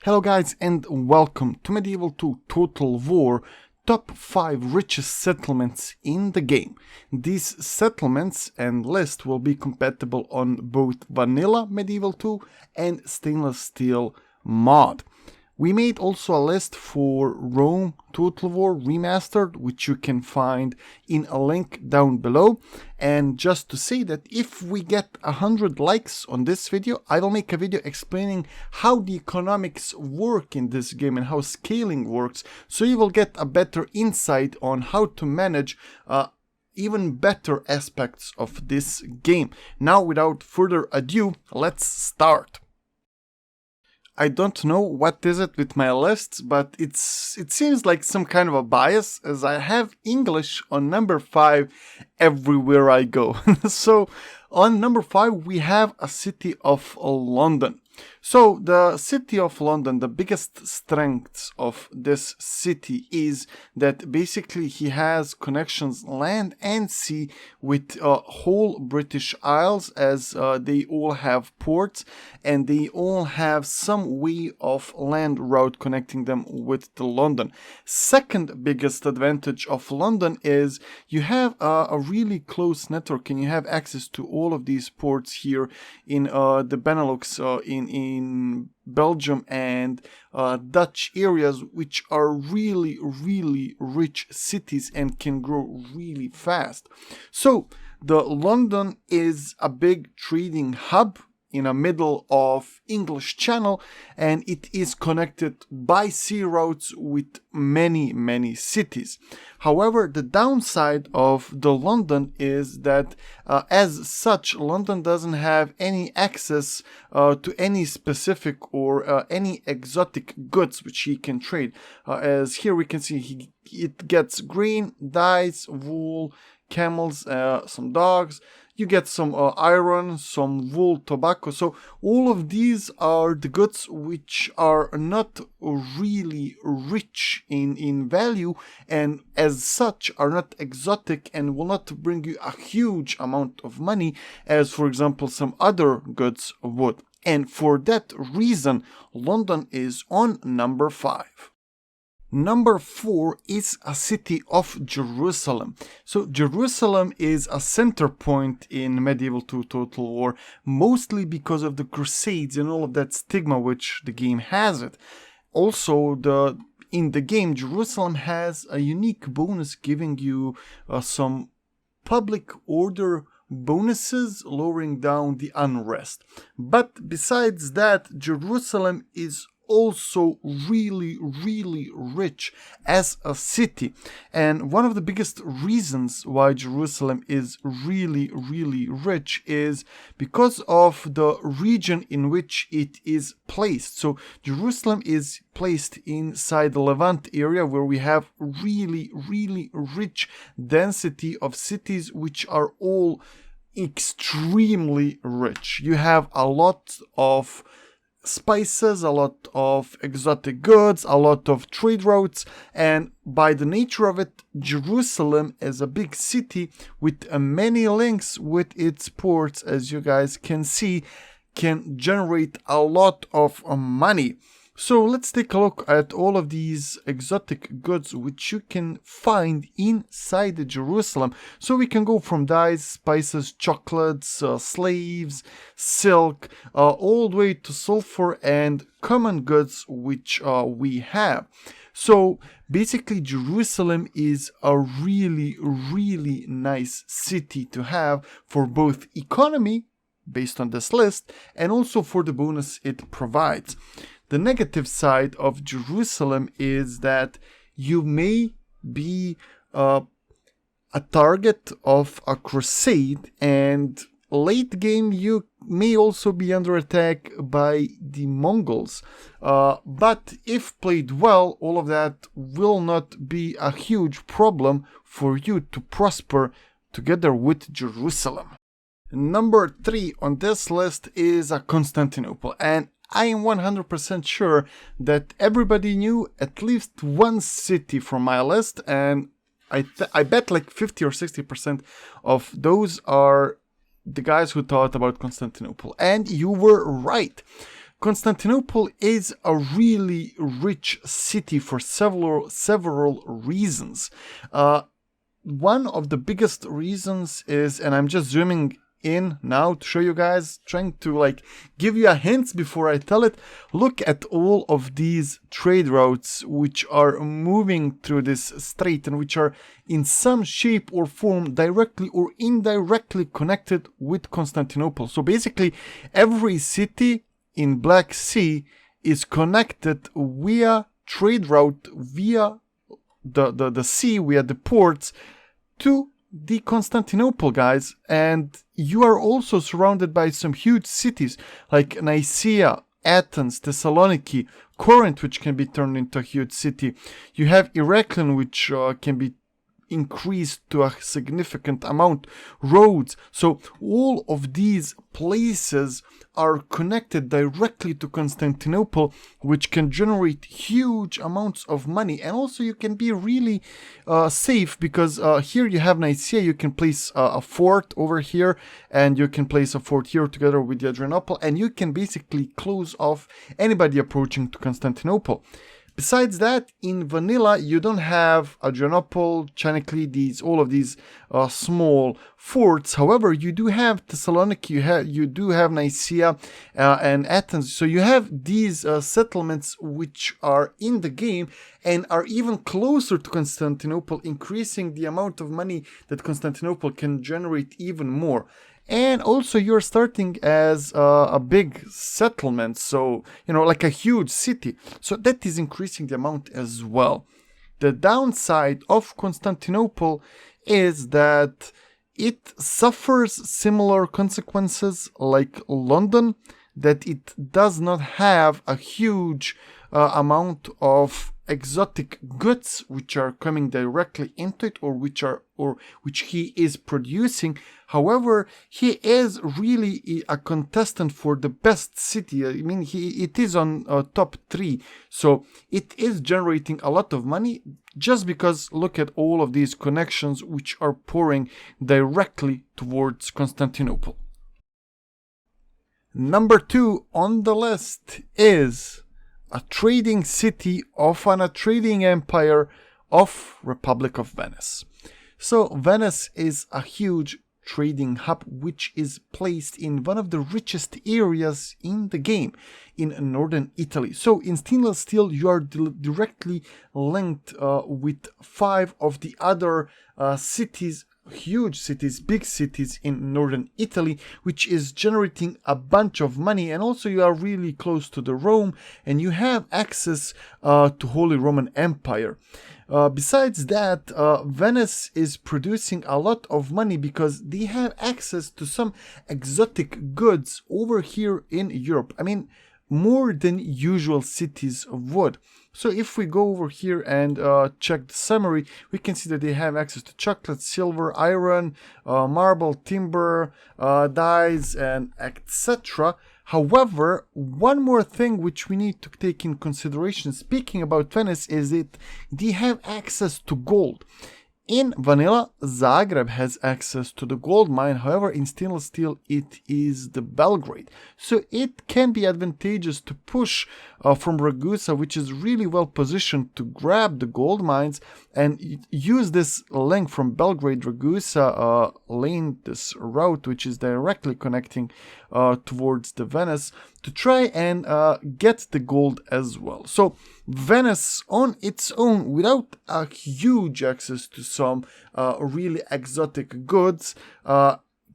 Hello guys and welcome to Medieval 2 Total War top 5 richest settlements in the game. These settlements and list will be compatible on both vanilla Medieval 2 and stainless steel mod. We made also a list for Rome Total War Remastered, which you can find in a link down below. And just to say that if we get 100 likes on this video, I will make a video explaining how the economics work in this game and how scaling works, so you will get a better insight on how to manage even better aspects of this game. Now, without further ado, let's start. I don't know what is it with my lists, but it seems like some kind of a bias, as I have English on number 5 everywhere I go. So on number 5 we have a city of London. So the city of London, the biggest strengths of this city is that basically he has connections land and sea with whole British Isles, as they all have ports and they all have some way of land route connecting them with the London. Second biggest advantage of London is you have a really close network and you have access to all of these ports here in the Benelux, in Belgium and Dutch areas, which are really rich cities and can grow really fast. So the London is a big trading hub in the middle of English Channel, and it is connected by sea routes with many cities. However, the downside of the London is that as such, London doesn't have any access to any specific or any exotic goods which he can trade. As here we can see, it gets grain, dyes, wool, camels, some dogs. You get some iron, some wool, tobacco. So all of these are the goods which are not really rich in value, and as such are not exotic and will not bring you a huge amount of money as, for example, some other goods would. And for that reason, London is on number 5. Number 4 is a city of Jerusalem. So Jerusalem is a center point in Medieval 2 Total War, mostly because of the Crusades and all of that stigma which the game has it. Also, in the game, Jerusalem has a unique bonus giving you some public order bonuses, lowering down the unrest. But besides that, Jerusalem is also really rich as a city, and one of the biggest reasons why Jerusalem is really rich is because of the region in which it is placed. So Jerusalem is placed inside the Levant area, where we have really rich density of cities which are all extremely rich. You have a lot of spices, a lot of exotic goods, a lot of trade routes, and by the nature of it, Jerusalem is a big city with many links with its ports, as you guys can see, can generate a lot of money. So let's take a look at all of these exotic goods which you can find inside Jerusalem. So we can go from dyes, spices, chocolates, slaves, silk, all the way to sulfur and common goods which we have. So basically Jerusalem is a really nice city to have for both economy, based on this list, and also for the bonus it provides. The negative side of Jerusalem is that you may be a target of a crusade, and late game you may also be under attack by the Mongols. But if played well, all of that will not be a huge problem for you to prosper together with Jerusalem. Number 3 on this list is Constantinople, and I am 100% sure that everybody knew at least one city from my list, and I bet like 50 or 60% of those are the guys who thought about Constantinople. And you were right. Constantinople is a really rich city for several reasons. One of the biggest reasons is, and I'm just zooming in now to show you guys, trying to like give you a hint before I tell it. Look at all of these trade routes which are moving through this strait and which are in some shape or form directly or indirectly connected with Constantinople. So basically every city in Black Sea is connected via trade route, via the sea, via the ports to the Constantinople, guys. And you are also surrounded by some huge cities like Nicaea, Athens, Thessaloniki, Corinth, which can be turned into a huge city. You have Heraklion, which can be increased to a significant amount, Rhodes. So all of these places are connected directly to Constantinople, which can generate huge amounts of money. And also you can be really safe, because here you have Nicaea, you can place a fort over here, and you can place a fort here together with the Adrianople, and you can basically close off anybody approaching to Constantinople. Besides that, in vanilla, you don't have Adrianople, Chanakli, all of these small forts. However, you do have Thessaloniki, you do have Nicaea and Athens. So you have these settlements which are in the game and are even closer to Constantinople, increasing the amount of money that Constantinople can generate even more. And also you're starting as a big settlement, so, you know, like a huge city. So that is increasing the amount as well. The downside of Constantinople is that it suffers similar consequences like London, that it does not have a huge amount of exotic goods which are coming directly into it, or which he is producing. However, he is really a contestant for the best city. I mean, it is on top 3, so it is generating a lot of money just because look at all of these connections which are pouring directly towards Constantinople. Number 2 on the list is a trading city of a trading empire of Republic of Venice. So Venice is a huge trading hub which is placed in one of the richest areas in the game, in northern Italy. So in stainless steel you are directly linked with 5 of the other cities, huge cities, big cities in northern Italy, which is generating a bunch of money. And also you are really close to the Rome, and you have access to Holy Roman Empire. Besides that, Venice is producing a lot of money because they have access to some exotic goods over here in Europe. I mean, more than usual cities would. So if we go over here and check the summary, we can see that they have access to chocolate, silver, iron, marble, timber, dyes, and etc. However, one more thing which we need to take in consideration, speaking about Venice, is that they have access to gold. In vanilla, Zagreb has access to the gold mine. However, in stainless steel, it is the Belgrade. So it can be advantageous to push from Ragusa, which is really well positioned to grab the gold mines, and use this link from Belgrade, Ragusa lane, this route, which is directly connecting towards the Venice, to try and get the gold as well. So Venice on its own, without a huge access to some really exotic goods,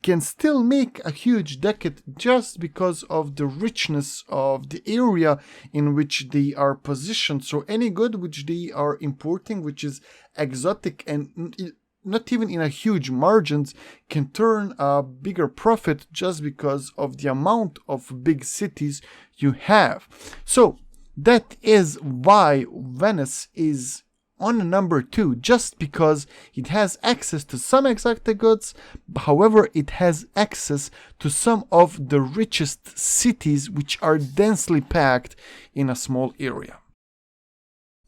can still make a huge decade just because of the richness of the area in which they are positioned. So any good which they are importing, which is exotic and not even in a huge margins, can turn a bigger profit just because of the amount of big cities you have. So that is why Venice is on number 2, just because it has access to some exotic goods. However, it has access to some of the richest cities which are densely packed in a small area.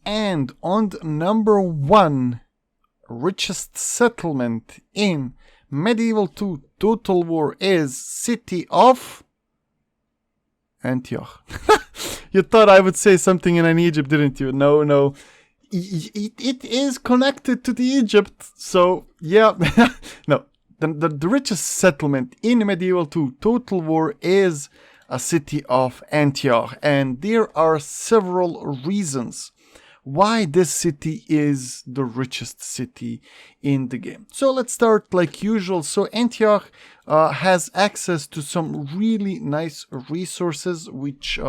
And on number 1, richest settlement in Medieval 2 Total War is city of, Antioch. You thought I would say something in Egypt, didn't you? No, no. It is connected to the Egypt, so yeah. No, the richest settlement in medieval to Total War is a city of Antioch, and there are several reasons why this city is the richest city in the game. So let's start like usual. So Antioch has access to some really nice resources which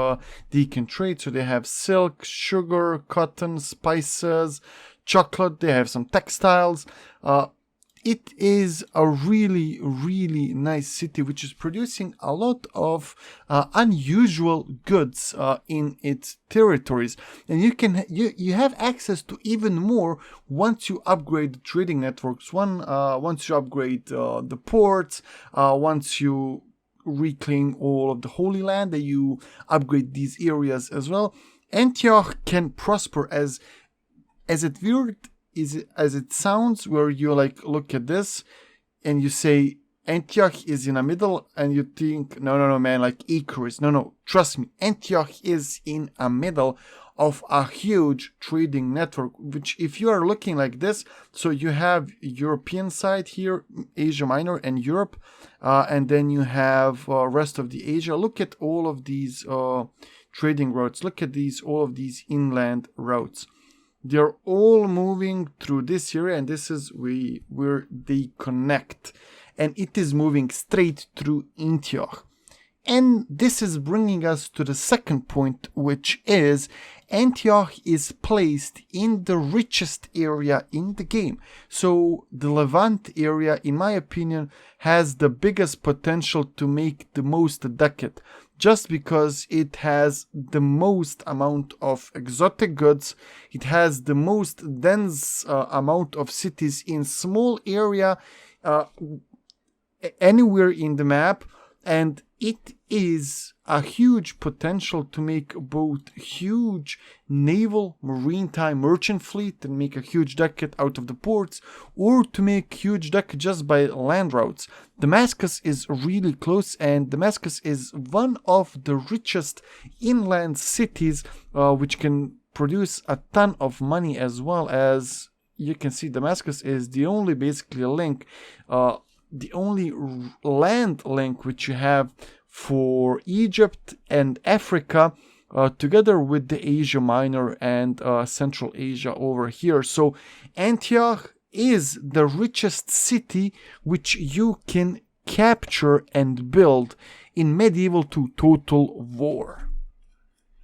they can trade. So they have silk, sugar, cotton, spices, chocolate, they have some textiles. It is a really, really nice city which is producing a lot of unusual goods in its territories, and you have access to even more once you upgrade the trading networks. Once you upgrade the ports, once you reclaim all of the Holy Land, that you upgrade these areas as well. Antioch can prosper as it sounds, where you like look at this and you say Antioch is in the middle and you think no man, like Icarus. No, trust me, Antioch is in a middle of a huge trading network, which if you are looking like this, so you have European side here, Asia Minor and Europe, and then you have rest of the Asia. Look at all of these trading routes. Look at all of these inland routes. They're all moving through this area, and this is where they connect. And it is moving straight through Antioch. And this is bringing us to the second point, which is Antioch is placed in the richest area in the game. So the Levant area, in my opinion, has the biggest potential to make the most decade, just because it has the most amount of exotic goods, it has the most dense amount of cities in small area anywhere in the map, and it is a huge potential to make both huge naval, maritime, merchant fleet and make a huge decade out of the ports, or to make huge decade just by land routes. Damascus is really close, and Damascus is one of the richest inland cities, which can produce a ton of money, as well as you can see Damascus is the only basically link, the only land link which you have for Egypt and Africa, together with the Asia Minor and Central Asia over here. So Antioch is the richest city which you can capture and build in medieval to Total War.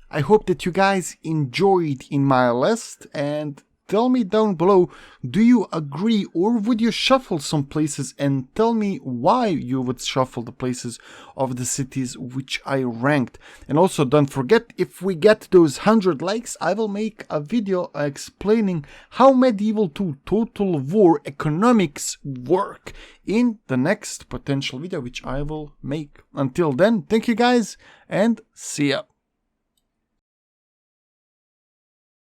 I hope that you guys enjoyed in my list, and tell me down below, do you agree, or would you shuffle some places, and tell me why you would shuffle the places of the cities which I ranked. And also don't forget, if we get those 100 likes, I will make a video explaining how medieval to Total War economics work in the next potential video which I will make. Until then, thank you guys and see ya.